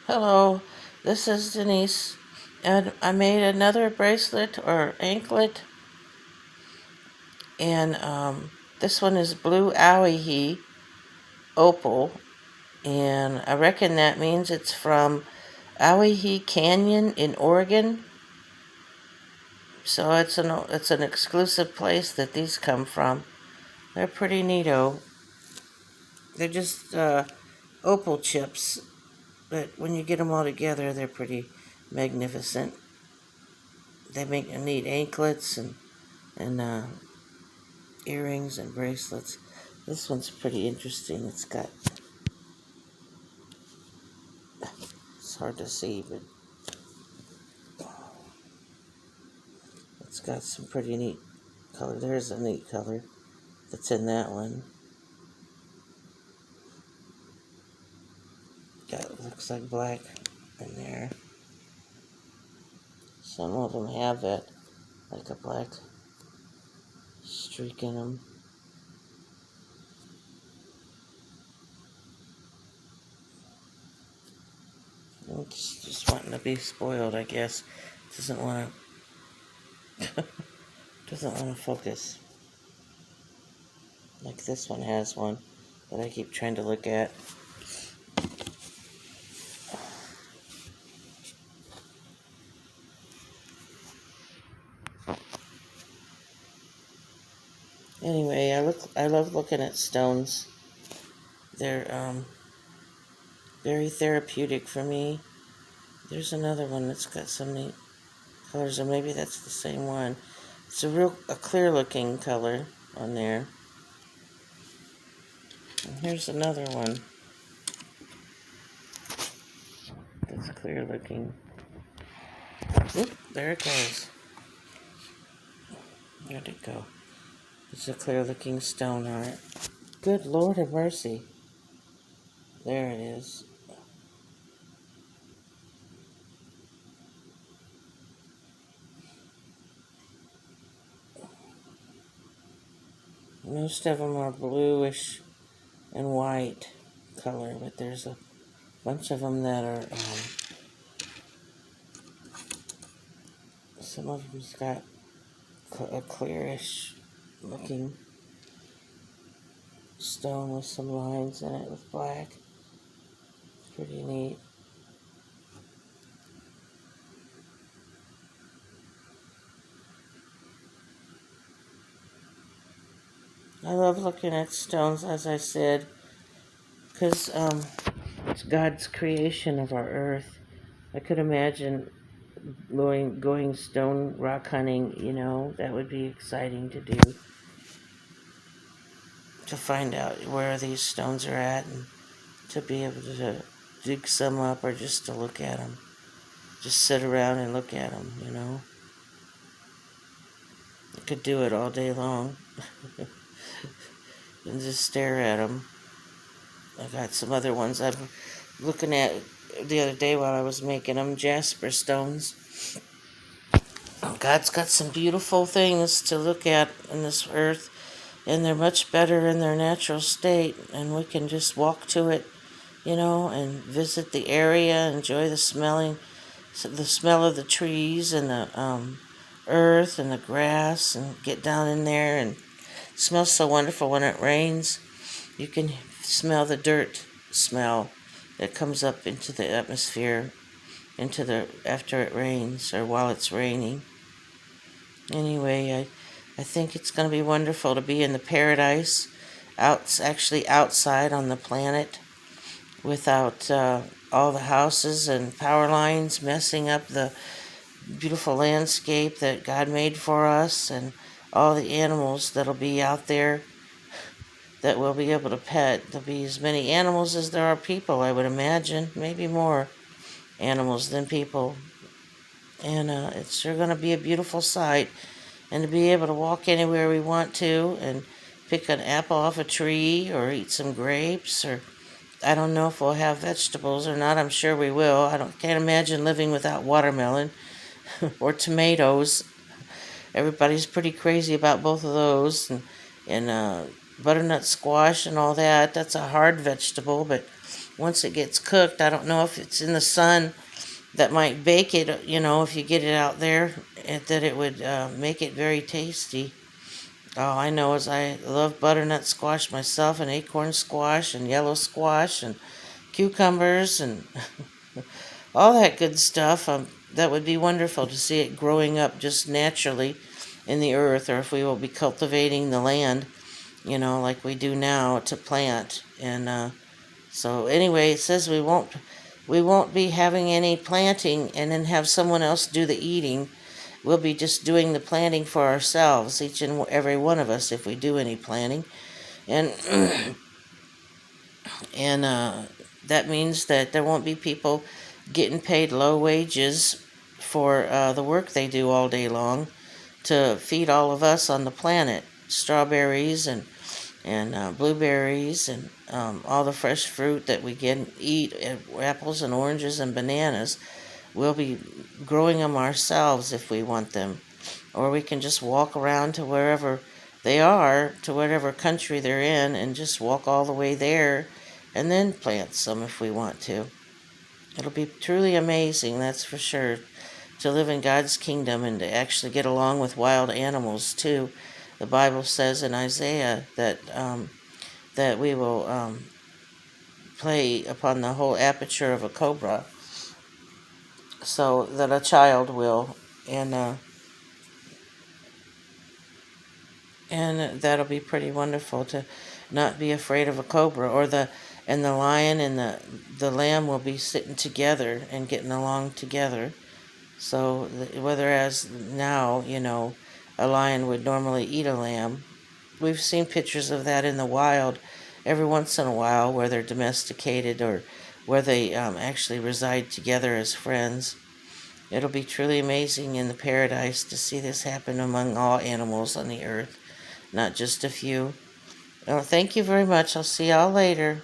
Hello, this is Denise, and I made another bracelet or anklet, and this one is blue owyhee opal, and I reckon that means it's from Owyhee Canyon in Oregon. So it's an exclusive place that these come from. They're pretty neato. They're just opal chips, but when you get them all together, they're pretty magnificent. They make neat anklets and earrings and bracelets. This one's pretty interesting. It's hard to see, but it's got some pretty neat color. There's a neat color that's in that one. Looks like black in there. Some of them have that, like a black streak in them. It's just wanting to be spoiled, I guess. Doesn't want to doesn't want to focus. Like this one has one that I keep trying to look at. Anyway, I love looking at stones. They're very therapeutic for me. There's another one that's got some neat colors, or maybe that's the same one. It's a clear looking color on there. And here's another one that's clear looking. Oop, there it goes. Where'd it go? It's a clear looking stone art. Good Lord have mercy. There it is. Most of them are bluish and white color, but there's a bunch of them that are, some of them's got a clearish looking stone with some lines in it with black. Pretty neat. I love looking at stones, as I said, because it's God's creation of our earth. I could imagine going stone rock hunting, that would be exciting to do, to find out where these stones are at and to be able to dig some up or just to look at them. Just sit around and look at them. I could do it all day long and just stare at them. I got some other ones I'm looking at the other day while I was making them, jasper stones. God's got some beautiful things to look at in this earth, and they're much better in their natural state, and we can just walk to it, and visit the area, enjoy the smell of the trees and the earth and the grass, and get down in there. And it smells so wonderful when it rains. You can smell the dirt smell that comes up into the atmosphere after it rains or while it's raining. Anyway, I think it's going to be wonderful to be in the paradise, actually outside on the planet, without all the houses and power lines messing up the beautiful landscape that God made for us, and all the animals that'll be out there that we'll be able to pet. There'll be as many animals as there are people, I would imagine, maybe more animals than people. And it's sure going to be a beautiful sight. And to be able to walk anywhere we want to and pick an apple off a tree or eat some grapes, or I don't know if we'll have vegetables or not. I'm sure we will. Can't imagine living without watermelon or tomatoes. Everybody's pretty crazy about both of those, and butternut squash and all that. That's a hard vegetable, but once it gets cooked. I don't know if it's in the sun that might bake it, if you get it out there, that it would make it very tasty. All I know is I love butternut squash myself, and acorn squash, and yellow squash, and cucumbers, and all that good stuff. That would be wonderful to see it growing up just naturally in the earth, or if we will be cultivating the land, like we do now to plant. And so anyway, it says we won't be having any planting and then have someone else do the eating. We'll be just doing the planting for ourselves, each and every one of us, if we do any planting. And and that means that there won't be people getting paid low wages for the work they do all day long to feed all of us on the planet. Strawberries and blueberries and all the fresh fruit that we can eat, apples and oranges and bananas. We'll be growing them ourselves if we want them. Or we can just walk around to wherever they are, to whatever country they're in, and just walk all the way there and then plant some if we want to. It'll be truly amazing, that's for sure, to live in God's kingdom and to actually get along with wild animals too. The Bible says in Isaiah that we will play upon the whole aperture of a cobra, so that a child will, and that'll be pretty wonderful to not be afraid of a cobra, and the lion and the lamb will be sitting together and getting along together. So whereas now, a lion would normally eat a lamb. We've seen pictures of that in the wild every once in a while, where they're domesticated or where they actually reside together as friends. It'll be truly amazing in the paradise to see this happen among all animals on the earth, not just a few. Well, thank you very much. I'll see y'all later.